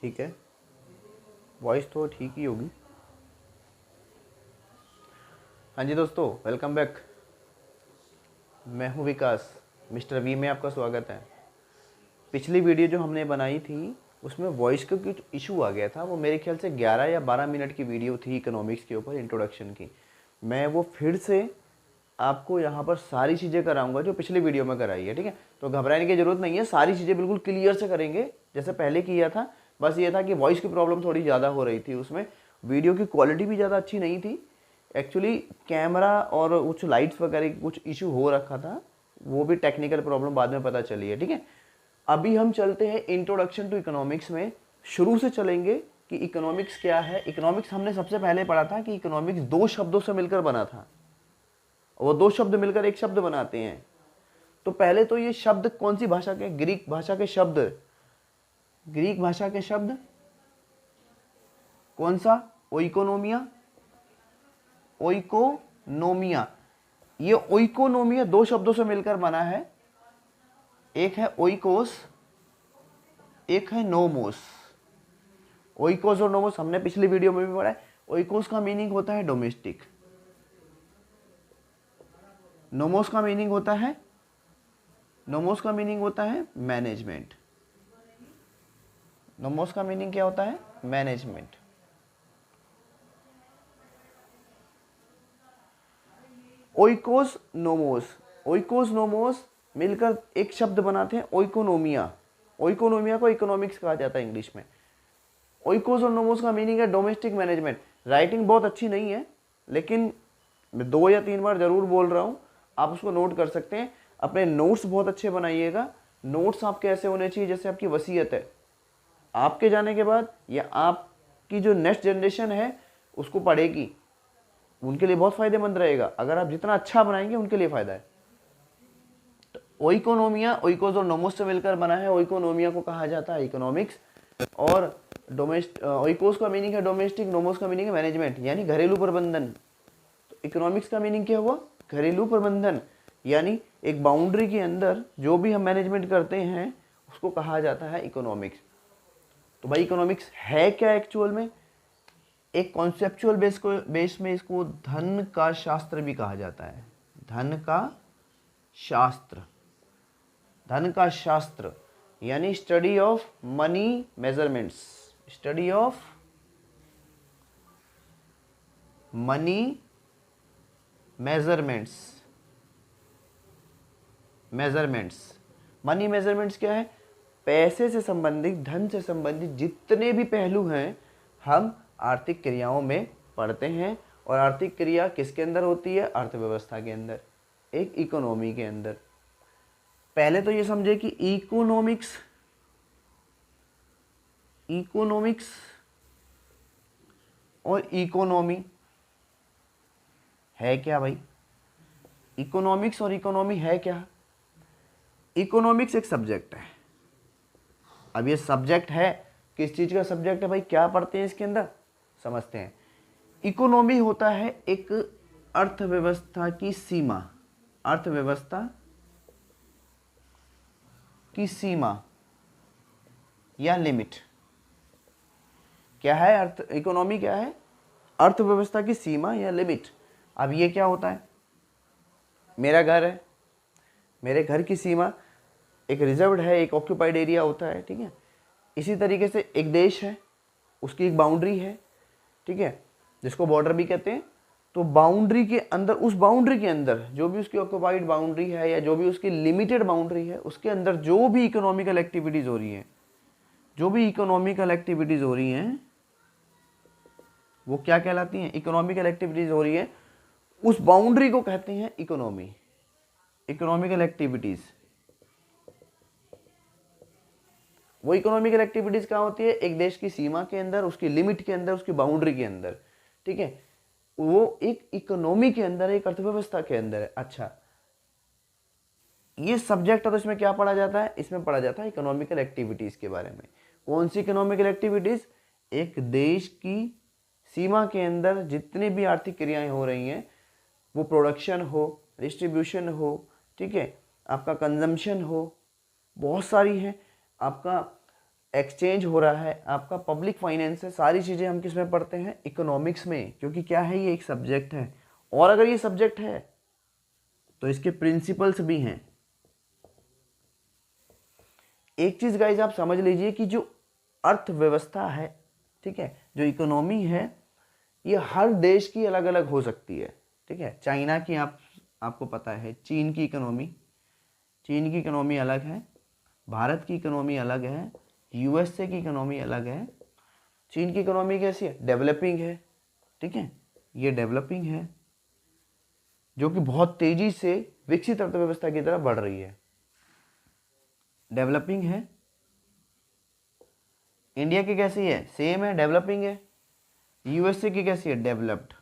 ठीक है, वॉइस तो ठीक ही होगी। हाँ जी दोस्तों, वेलकम बैक। मैं हूँ विकास, मिस्टर वी में आपका स्वागत है। पिछली वीडियो जो हमने बनाई थी उसमें वॉइस का कुछ इशू आ गया था। वो मेरे ख्याल से 11 या 12 मिनट की वीडियो थी इकोनॉमिक्स के ऊपर, इंट्रोडक्शन की। मैं वो फिर से आपको यहाँ पर सारी चीज़ें कराऊंगा जो पिछली वीडियो में कराई है, ठीक है। तो घबराने की ज़रूरत नहीं है, सारी चीज़ें बिल्कुल क्लियर से करेंगे जैसे पहले किया था। बस ये था कि वॉइस की प्रॉब्लम थोड़ी ज़्यादा हो रही थी, उसमें वीडियो की क्वालिटी भी ज़्यादा अच्छी नहीं थी। एक्चुअली कैमरा और कुछ लाइट्स वगैरह की कुछ इशू हो रखा था, वो भी टेक्निकल प्रॉब्लम बाद में पता चली है, ठीक है। अभी हम चलते हैं इंट्रोडक्शन टू इकोनॉमिक्स में। शुरू से चलेंगे कि इकोनॉमिक्स क्या है। इकोनॉमिक्स हमने सबसे पहले पढ़ा था कि इकोनॉमिक्स दो शब्दों से मिलकर बना था, वो दो शब्द मिलकर एक शब्द बनाते हैं। तो पहले तो ये शब्द कौन सी भाषा के, ग्रीक भाषा के शब्द, ग्रीक भाषा के शब्द कौन सा, ओइकोनोमिया, ओइकोनोमिया। ये ओइकोनोमिया दो शब्दों से मिलकर बना है, एक है ओइकोस, एक है नोमोस। ओइकोस और नोमोस हमने पिछली वीडियो में भी पढ़ा है। ओइकोस का मीनिंग होता है डोमेस्टिक, नोमोस का मीनिंग होता है, नोमोस का मीनिंग होता है मैनेजमेंट। नोमोस का मीनिंग क्या होता है, management. Oikos nomos, oikos nomos मिलकर एक शब्द बनाते हैं ओइकोनोमिया। ओइकोनोमिया को इकोनॉमिक्स कहा जाता है इंग्लिश में। ओइकोस और नोमोस का मीनिंग है डोमेस्टिक मैनेजमेंट। राइटिंग बहुत अच्छी नहीं है, लेकिन मैं 2 या 3 बार जरूर बोल रहा हूँ, आप उसको नोट कर सकते हैं। अपने नोट्स बहुत अच्छे बनाइएगा। नोट्स आपके ऐसे होने चाहिए जैसे आपकी वसीयत है, आपके जाने के बाद या आपकी जो नेक्स्ट जनरेशन है उसको पढ़ेगी, उनके लिए बहुत फायदेमंद रहेगा। अगर आप जितना अच्छा बनाएंगे उनके लिए फायदा है। तो ओइकोनोमिया ओइकोस और नोमोस से मिलकर बना है, ओइकोनोमिया को कहा जाता है इकोनॉमिक्स। और ओइकोस का मीनिंग है डोमेस्टिक, नोमोस का मीनिंग है मैनेजमेंट यानी घरेलू प्रबंधन। तो इकोनॉमिक्स का मीनिंग क्या हुआ, घरेलू प्रबंधन। यानी एक बाउंड्री के अंदर जो भी हम मैनेजमेंट करते हैं उसको कहा जाता है इकोनॉमिक्स। तो भाई इकोनॉमिक्स है क्या एक्चुअल में, एक कॉन्सेप्चुअल बेस में इसको धन का शास्त्र भी कहा जाता है। धन का शास्त्र, धन का शास्त्र यानी study of money measurements, study of money measurements. Measurements, money measurements क्या है, पैसे से संबंधित, धन से संबंधित जितने भी पहलू हैं हम आर्थिक क्रियाओं में पढ़ते हैं। और आर्थिक क्रिया किसके अंदर होती है, अर्थव्यवस्था के अंदर, एक इकोनॉमी के अंदर। पहले तो ये समझे कि इकोनॉमिक्स, इकोनॉमिक्स और इकोनॉमी है क्या भाई। इकोनॉमिक्स और इकोनॉमी है क्या। इकोनॉमिक्स एक सब्जेक्ट है। अब ये सब्जेक्ट है, किस चीज़ का सब्जेक्ट है भाई, क्या पढ़ते हैं इसके अंदर, समझते हैं। इकोनॉमी होता है एक अर्थव्यवस्था की सीमा, अर्थव्यवस्था की सीमा या लिमिट। क्या है अर्थ, इकोनॉमी क्या है, अर्थव्यवस्था की सीमा या लिमिट। अब ये क्या होता है, मेरा घर है, मेरे घर की सीमा एक रिजर्व्ड है, एक ऑक्यूपाइड एरिया होता है, ठीक है। इसी तरीके से एक देश है, उसकी एक बाउंड्री है, ठीक है, जिसको बॉर्डर भी कहते हैं। तो बाउंड्री के अंदर, उस बाउंड्री के अंदर जो भी उसकी ऑक्यूपाइड बाउंड्री है या जो भी उसकी लिमिटेड बाउंड्री है, उसके अंदर जो भी इकोनॉमिकल एक्टिविटीज़ हो रही हैं, जो भी इकोनॉमिकल एक्टिविटीज़ हो रही हैं वो क्या कहलाती हैं, इकोनॉमिकल एक्टिविटीज़ हो रही है, उस बाउंड्री को कहते हैं इकोनॉमी, इकोनॉमिकल एक्टिविटीज़। वो इकोनॉमिकल एक्टिविटीज़ क्या होती है, एक देश की सीमा के अंदर, उसकी लिमिट के अंदर, उसकी बाउंड्री के अंदर, ठीक है, वो एक इकोनॉमी के अंदर, एक अर्थव्यवस्था के अंदर है। अच्छा, ये सब्जेक्ट है तो इसमें क्या पढ़ा जाता है, इसमें पढ़ा जाता है इकोनॉमिकल एक्टिविटीज़ के बारे में। कौन सी इकोनॉमिकल एक्टिविटीज़, एक देश की सीमा के अंदर जितनी भी आर्थिक क्रियाएं हो रही हैं, वो प्रोडक्शन हो, डिस्ट्रीब्यूशन हो, ठीक है, आपका कंजम्पशन हो, बहुत सारी हैं, आपका एक्सचेंज हो रहा है, आपका पब्लिक फाइनेंस है, सारी चीज़ें हम किस में पढ़ते हैं, इकोनॉमिक्स में, क्योंकि क्या है ये एक सब्जेक्ट है। और अगर ये सब्जेक्ट है तो इसके प्रिंसिपल्स भी हैं। एक चीज़ गाइज आप समझ लीजिए कि जो अर्थव्यवस्था है, ठीक है, जो इकोनॉमी है, ये हर देश की अलग अलग हो सकती है, ठीक है। चाइना की आपको पता है, चीन की इकोनॉमी अलग है, भारत की इकोनॉमी अलग है, यूएसए की इकोनॉमी अलग है। चीन की इकोनॉमी कैसी है, डेवलपिंग है, ठीक है, ये डेवलपिंग है, जो कि बहुत तेजी से विकसित अर्थव्यवस्था की तरफ बढ़ रही है, डेवलपिंग है। इंडिया की कैसी है, सेम है, डेवलपिंग है। यूएसए की कैसी है, डेवलप्ड।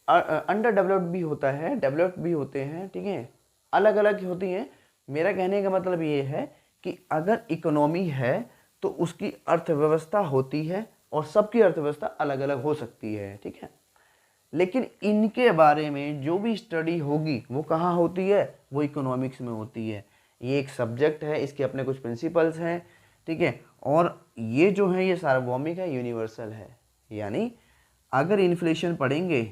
अंडर डेवलप्ड भी होता है, डेवलप्ड भी होते हैं, ठीक है, अलग अलग होती हैं। मेरा कहने का मतलब ये है कि अगर इकोनॉमी है तो उसकी अर्थव्यवस्था होती है, और सबकी अर्थव्यवस्था अलग अलग हो सकती है, ठीक है। लेकिन इनके बारे में जो भी स्टडी होगी वो कहाँ होती है, वो इकोनॉमिक्स में होती है। ये एक सब्जेक्ट है, इसके अपने कुछ प्रिंसिपल्स हैं, ठीक है, और ये जो है ये सार्वभौमिक है, यूनिवर्सल है। यानी अगर इन्फ्लेशन पढ़ेंगे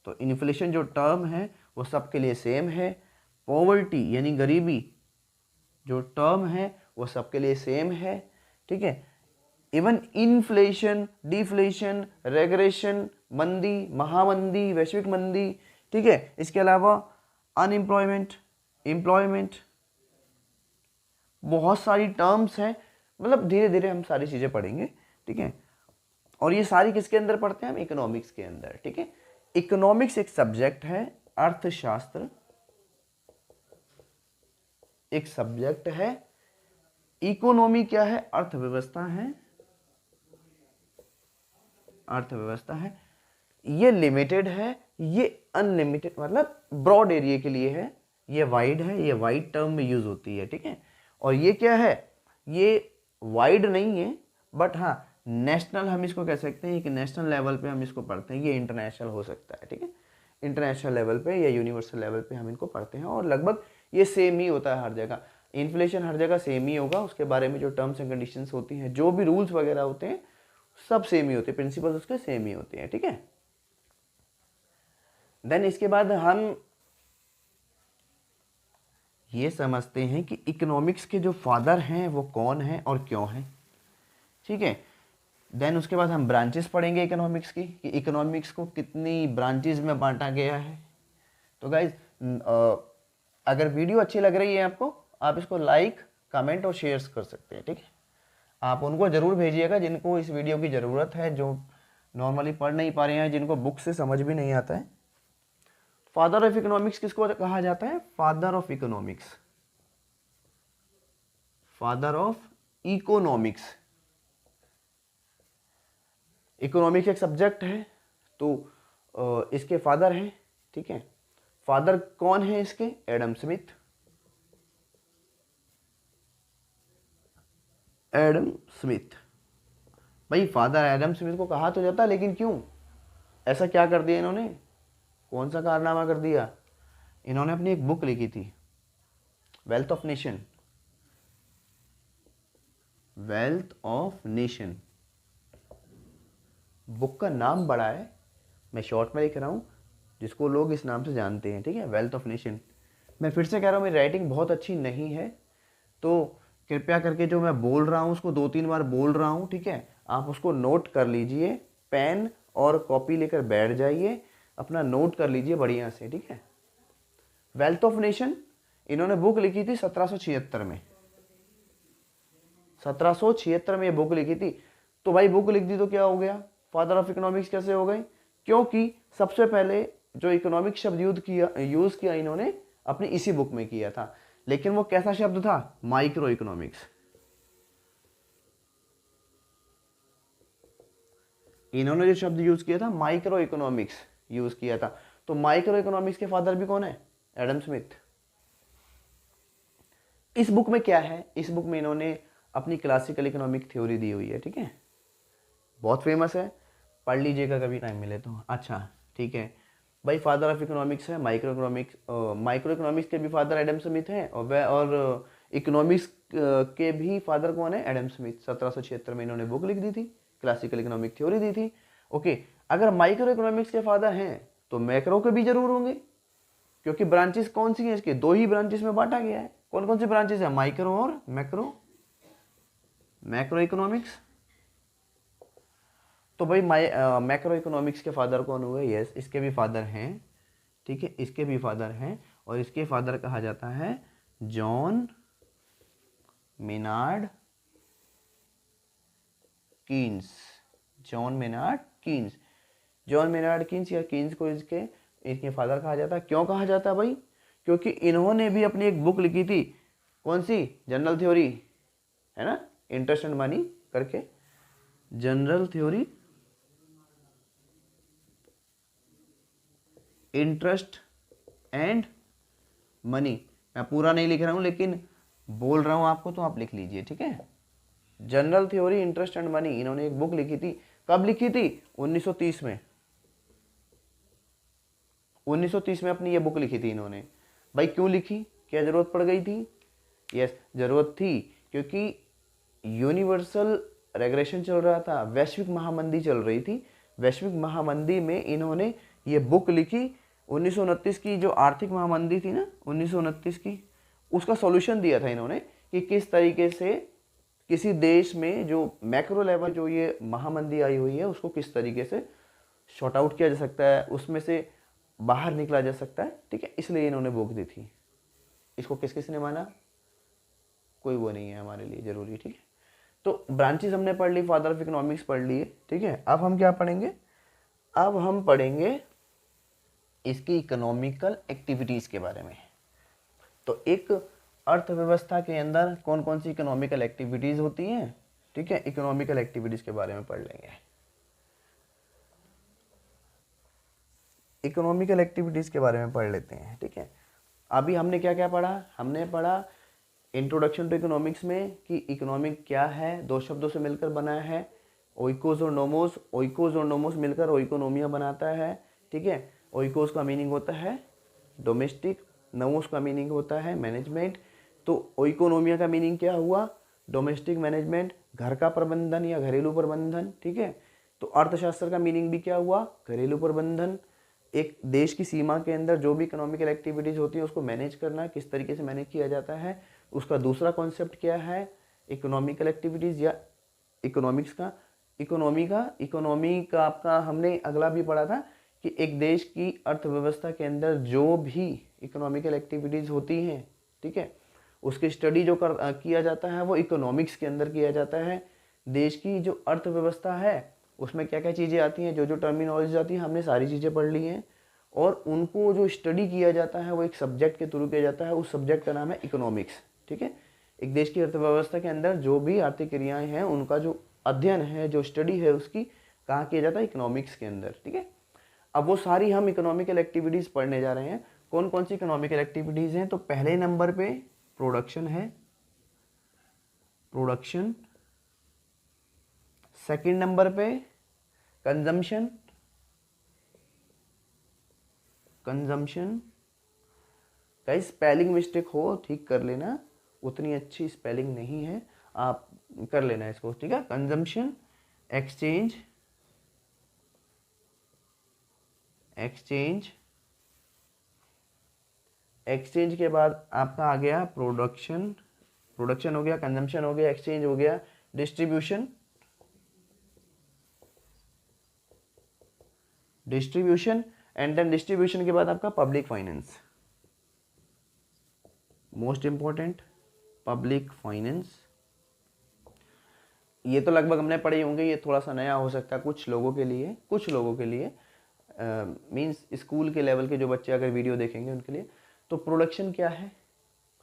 तो इन्फ्लेशन जो टर्म है वो सबके लिए सेम है। पॉवर्टी यानी गरीबी जो टर्म है वो सबके लिए सेम है, ठीक है। इवन इन्फ्लेशन, डिफ्लेशन, रेग्रेशन, मंदी, महामंदी, वैश्विक मंदी, ठीक है, इसके अलावा अनएम्प्लॉयमेंट, एम्प्लॉयमेंट, बहुत सारी टर्म्स हैं। मतलब धीरे धीरे हम सारी चीज़ें पढ़ेंगे, ठीक है। और ये सारी किसके अंदर पढ़ते हैं हम, इकोनॉमिक्स के अंदर, ठीक है। इकोनॉमिक्स एक सब्जेक्ट है, अर्थशास्त्र एक सब्जेक्ट है। इकोनॉमी क्या है, अर्थव्यवस्था है, अर्थव्यवस्था है। ये लिमिटेड है, ये अनलिमिटेड, मतलब ब्रॉड एरिया के लिए है। ये वाइड है, ये वाइड टर्म में यूज होती है, ठीक है। और ये क्या है, ये वाइड नहीं है, बट हाँ नेशनल हम इसको कह सकते हैं कि नेशनल लेवल पे हम इसको पढ़ते हैं। ये इंटरनेशनल हो सकता है, ठीक है, इंटरनेशनल लेवल पे या यूनिवर्सल लेवल पे हम इनको पढ़ते हैं। और लगभग ये सेम ही होता है हर जगह, इन्फ्लेशन हर जगह सेम ही होगा। उसके बारे में जो टर्म्स एंड कंडीशंस होती हैं, जो भी रूल्स वगैरह होते हैं, सब सेम ही होते हैं, प्रिंसिपल्स उसके सेम ही होते हैं, ठीक है। देन इसके बाद हम ये समझते हैं कि इकोनॉमिक्स के जो फादर हैं वो कौन हैं और क्यों हैं, ठीक है। देन उसके बाद हम ब्रांचेस पढ़ेंगे इकोनॉमिक्स की, कि इकोनॉमिक्स को कितनी ब्रांचेस में बांटा गया है। तो गाइज अगर वीडियो अच्छी लग रही है आपको, आप इसको लाइक, कमेंट और शेयर्स कर सकते हैं, ठीक है। आप उनको ज़रूर भेजिएगा जिनको इस वीडियो की ज़रूरत है, जो नॉर्मली पढ़ नहीं पा रहे हैं, जिनको बुक से समझ भी नहीं आता है। फादर ऑफ इकोनॉमिक्स किसको कहा जाता है, father of economics, father of economics. Economics एक सब्जेक्ट है, तो इसके फादर हैं, ठीक है। फादर कौन है इसके, एडम स्मिथ, एडम स्मिथ। भाई फादर एडम स्मिथ को कहा तो जाता, लेकिन क्यों, ऐसा क्या कर दिया इन्होंने, कौन सा कारनामा कर दिया। इन्होंने अपनी एक बुक लिखी थी, wealth of nation, wealth of nation. Book का नाम बड़ा है, मैं शॉर्ट में लिख रहा हूँ, जिसको लोग इस नाम से जानते हैं, ठीक है, वेल्थ ऑफ नेशन। मैं फिर से कह रहा हूँ, मेरी राइटिंग बहुत अच्छी नहीं है, तो कृपया करके जो मैं बोल रहा हूँ उसको 2-3 बार बोल रहा हूँ, ठीक है। आप उसको नोट कर लीजिए, पेन और कॉपी लेकर बैठ जाइए, अपना नोट कर लीजिए बढ़िया से, ठीक है। वेल्थ ऑफ नेशन इन्होंने बुक लिखी थी 1776 में, 1776 में ये बुक लिखी थी। तो भाई बुक लिख दी तो क्या हो गया, फादर ऑफ इकोनॉमिक्स कैसे हो गई, क्योंकि सबसे पहले जो इकोनॉमिक शब्द यूज किया इन्होंने अपनी इसी बुक में किया था। लेकिन वो कैसा शब्द था, माइक्रो इकोनॉमिक्स। इन्होंने जो शब्द यूज किया था माइक्रो इकोनॉमिक्स यूज किया था। तो माइक्रो इकोनॉमिक्स के फादर भी कौन है, एडम स्मिथ। इस बुक में क्या है, इस बुक में इन्होंने अपनी क्लासिकल इकोनॉमिक थ्योरी दी हुई है, ठीक है, बहुत फेमस है, पढ़ लीजिएगा कभी टाइम मिले तो। अच्छा ठीक है भाई, फादर ऑफ इकोनॉमिक्स है, माइक्रो इकोनॉमिक्स के भी फादर एडम स्मिथ हैं, और इकोनॉमिक्स के भी फादर कौन है? Adam Smith. 1776 में इन्होंने बुक लिख दी थी, क्लासिकल इकोनॉमिक थ्योरी दी थी। ओके, अगर माइक्रो इकोनॉमिक्स के फादर हैं तो मैक्रो के भी जरूर होंगे, क्योंकि ब्रांचेस कौन सी हैं इसके? दो ही ब्रांचेस में बांटा गया है। कौन कौन सी ब्रांचेस है? माइक्रो और मैक्रो, मैक्रो इकोनॉमिक्स। तो भाई मैक्रो इकोनॉमिक्स के फादर कौन हुए? यस, इसके भी फादर हैं, ठीक है, इसके भी फादर हैं, और इसके फादर कहा जाता है John Maynard Keynes. John Maynard Keynes, John Maynard Keynes या कीन्स को इसके फादर कहा जाता है। क्यों कहा जाता है भाई? क्योंकि इन्होंने भी अपनी एक बुक लिखी थी, कौन सी? जनरल थ्योरी, है ना, इंटरेस्ट एंड मनी करके, general theory interest and money. मैं पूरा नहीं लिख रहा हूं लेकिन बोल रहा हूं आपको, तो आप लिख लीजिए, ठीक है। General theory interest and money, इन्होंने एक बुक लिखी थी। कब लिखी थी? 1930 में। 1930 में अपनी ये बुक लिखी थी इन्होंने। भाई क्यों लिखी? क्या जरूरत पड़ गई थी? यस, जरूरत थी, क्योंकि यूनिवर्सल रेग्रेशन चल रहा था, वैश्विक महामंदी चल रही थी। वैश्विक महामंदी में इन्होंने ये बुक लिखी। 1929 की जो आर्थिक महामंदी थी ना, 1929 की, उसका सॉल्यूशन दिया था इन्होंने कि किस तरीके से किसी देश में जो मैक्रो लेवल जो ये महामंदी आई हुई है उसको किस तरीके से शॉर्ट आउट किया जा सकता है, उसमें से बाहर निकला जा सकता है, ठीक है। इसलिए इन्होंने बुक दी थी। इसको किस किस ने माना? कोई वो नहीं है हमारे लिए जरूरी, ठीक है। तो ब्रांचेस हमने पढ़ ली, फादर ऑफ इकोनॉमिक्स पढ़ लिए, ठीक है। अब हम क्या पढ़ेंगे? अब हम पढ़ेंगे इसकी इकोनॉमिकल एक्टिविटीज के बारे में। तो एक अर्थव्यवस्था के अंदर कौन कौन सी इकोनॉमिकल एक्टिविटीज होती हैं, ठीक है, इकोनॉमिकल एक्टिविटीज के बारे में पढ़ लेंगे। इकोनॉमिकल एक्टिविटीज के बारे में पढ़ लेते हैं, ठीक है। अभी हमने क्या क्या पढ़ा? हमने पढ़ा इंट्रोडक्शन टू इकोनॉमिक्स में कि इकोनॉमिक क्या है, दो शब्दों से मिलकर बना है, ओइकोस और नोमोस। ओइकोस और नोमोस मिलकर ओइकोनोमिया बनाता है, ठीक है। ओइकोस का मीनिंग होता है डोमेस्टिक, नोमोस का मीनिंग होता है मैनेजमेंट। तो ओइकोनोमिया का मीनिंग क्या हुआ? डोमेस्टिक मैनेजमेंट, घर का प्रबंधन या घरेलू प्रबंधन, ठीक है। तो अर्थशास्त्र का मीनिंग भी क्या हुआ? घरेलू प्रबंधन। एक देश की सीमा के अंदर जो भी इकोनॉमिकल एक्टिविटीज होती है उसको मैनेज करना, किस तरीके से मैनेज किया जाता है, उसका दूसरा कॉन्सेप्ट क्या है? इकोनॉमिकल एक्टिविटीज या इकोनॉमिक्स का। इकोनॉमी का आपका हमने अगला भी पढ़ा था कि एक देश की अर्थव्यवस्था के अंदर जो भी इकोनॉमिकल एक्टिविटीज होती हैं, ठीक है, उसकी स्टडी जो किया जाता है वो इकोनॉमिक्स के अंदर किया जाता है। देश की जो अर्थव्यवस्था है उसमें क्या क्या चीज़ें आती हैं, जो जो टर्मिनोलॉजी आती है, हमने सारी चीज़ें पढ़ ली हैं, और उनको जो स्टडी किया जाता है वो एक सब्जेक्ट के थ्रू किया जाता है। उस सब्जेक्ट का नाम है इकोनॉमिक्स, ठीक है। एक देश की अर्थव्यवस्था के अंदर जो भी आर्थिक क्रियाएं हैं उनका जो अध्ययन है, जो स्टडी है, उसकी कहाँ किया जाता है? इकोनॉमिक्स के अंदर, ठीक है। अब वो सारी हम इकोनॉमिकल एक्टिविटीज़ पढ़ने जा रहे हैं। कौन कौन सी इकोनॉमिकल एक्टिविटीज़ हैं? तो पहले नंबर पे प्रोडक्शन है, प्रोडक्शन। सेकंड नंबर पे कंजम्पशन, कंजम्पशन। कई स्पेलिंग मिस्टेक हो ठीक कर लेना, उतनी अच्छी स्पेलिंग नहीं है, आप कर लेना इसको, ठीक है। कंजम्पशन, एक्सचेंज, एक्सचेंज, एक्सचेंज के बाद आपका आ गया प्रोडक्शन। प्रोडक्शन हो गया, कंजम्पशन हो गया, एक्सचेंज हो गया, distribution, distribution, and then distribution के बाद आपका public finance. Most important, public finance. ये तो लगभग हमने पढ़े होंगे, ये थोड़ा सा नया हो सकता है कुछ लोगों के लिए, कुछ लोगों के लिए, मींस स्कूल के लेवल के जो बच्चे अगर वीडियो देखेंगे उनके लिए। तो प्रोडक्शन क्या है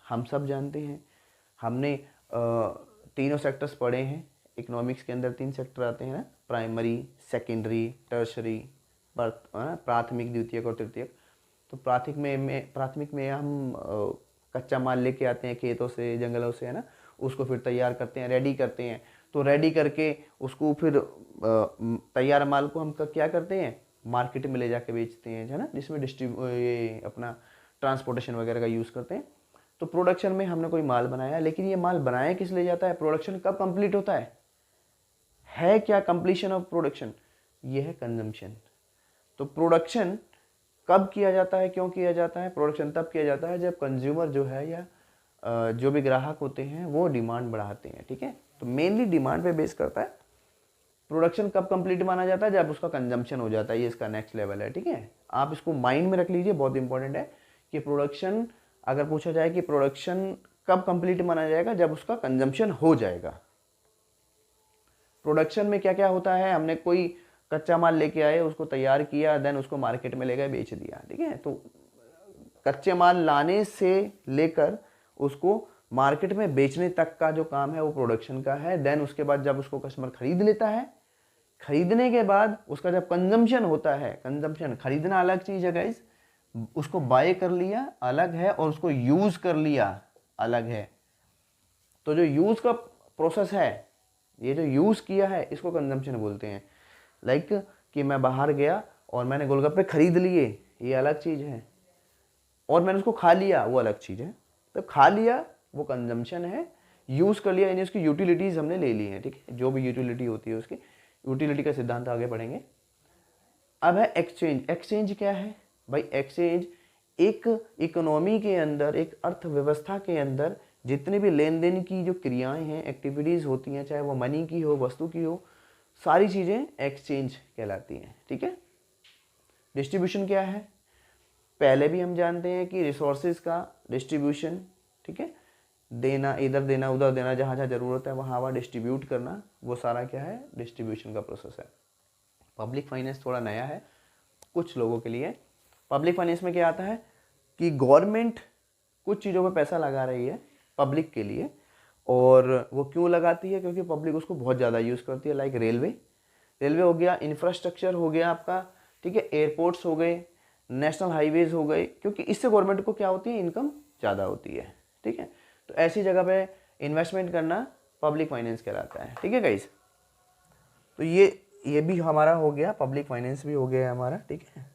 हम सब जानते हैं, हमने तीनों सेक्टर्स पढ़े हैं। इकोनॉमिक्स के अंदर तीन सेक्टर आते हैं ना, प्राइमरी, सेकेंडरी, टर्शरी, प्राथमिक, द्वितीयक और तृतीयक। तो प्राथमिक में हम कच्चा माल लेके आते हैं खेतों से, जंगलों से, है ना, उसको फिर तैयार करते हैं, रेडी करते हैं। तो रेडी करके उसको फिर तैयार माल को हम क्या करते हैं? मार्केट में ले जाके बेचते हैं, है ना, जिसमें ये अपना ट्रांसपोर्टेशन वगैरह का यूज़ करते हैं। तो प्रोडक्शन में हमने कोई माल बनाया, लेकिन ये माल बनाया किस लिए जाता है, प्रोडक्शन कब कंप्लीट होता है क्या कंप्लीशन ऑफ प्रोडक्शन, ये है कंजम्पशन। तो प्रोडक्शन कब किया जाता है, क्यों किया जाता है, प्रोडक्शन तब किया जाता है जब कंज्यूमर जो है या जो भी ग्राहक होते हैं वो डिमांड बढ़ाते हैं, ठीक है। तो मेनली डिमांड पे बेस करता है। प्रोडक्शन कब कंप्लीट माना जाता है, जब उसका कंजम्पशन हो जाता है, ये इसका नेक्स्ट लेवल है, ठीक है। आप इसको माइंड में रख लीजिए, बहुत इंपॉर्टेंट है कि प्रोडक्शन, अगर पूछा जाए कि प्रोडक्शन कब कंप्लीट माना जाएगा, जब उसका कंजम्पशन हो जाएगा। प्रोडक्शन में क्या क्या होता है, हमने कोई कच्चा माल लेके आए, उसको तैयार किया, देन उसको मार्केट में ले गए बेच दिया, ठीक है। तो कच्चे माल लाने से लेकर उसको मार्केट में बेचने तक का जो काम है वो प्रोडक्शन का है। देन उसके बाद जब उसको कस्टमर खरीद लेता है, खरीदने के बाद उसका जब कंजम्पशन होता है, कंजम्पशन खरीदना अलग चीज़ है गाइस, उसको बाय कर लिया अलग है, और उसको यूज़ कर लिया अलग है। तो जो यूज़ का प्रोसेस है, ये जो यूज़ किया है, इसको कंजम्पशन बोलते हैं। लाइक कि मैं बाहर गया और मैंने गोलगप्पे खरीद लिए, ये अलग चीज़ है, और मैंने उसको खा लिया, वो अलग चीज़ है। तो खा लिया वो कंजम्पशन है, यूज़ कर लिया यानी उसकी यूटिलिटीज़ हमने ले ली हैं, ठीक है। जो भी यूटिलिटी होती है उसकी यूटिलिटी का सिद्धांत आगे पढ़ेंगे। अब है एक्सचेंज। एक्सचेंज क्या है भाई, एक्सचेंज एक इकोनॉमी के अंदर, एक अर्थव्यवस्था के अंदर जितने भी लेन देन की जो क्रियाएं हैं, एक्टिविटीज़ होती हैं, चाहे वो मनी की हो, वस्तु की हो, सारी चीज़ें एक्सचेंज कहलाती हैं, ठीक है। डिस्ट्रीब्यूशन क्या है, पहले भी हम जानते हैं कि रिसोर्सेज का डिस्ट्रीब्यूशन, ठीक है, देना, इधर देना उधर देना, जहाँ जहाँ ज़रूरत है वहाँ वहाँ डिस्ट्रीब्यूट करना, वो सारा क्या है, डिस्ट्रीब्यूशन का प्रोसेस है। पब्लिक फाइनेंस थोड़ा नया है कुछ लोगों के लिए। पब्लिक फाइनेंस में क्या आता है कि गवर्नमेंट कुछ चीज़ों पे पैसा लगा रही है पब्लिक के लिए, और वो क्यों लगाती है, क्योंकि पब्लिक उसको बहुत ज़्यादा यूज़ करती है। लाइक रेलवे हो गया, इंफ्रास्ट्रक्चर हो गया आपका, ठीक है, एयरपोर्ट्स हो गए, नेशनल हाईवेज हो गए, क्योंकि इससे गवर्नमेंट को क्या होती है, इनकम ज़्यादा होती है, ठीक है। तो ऐसी जगह पे इन्वेस्टमेंट करना पब्लिक फाइनेंस कहलाता है, ठीक है गाइस। तो ये भी हमारा हो गया, पब्लिक फाइनेंस भी हो गया हमारा, ठीक है।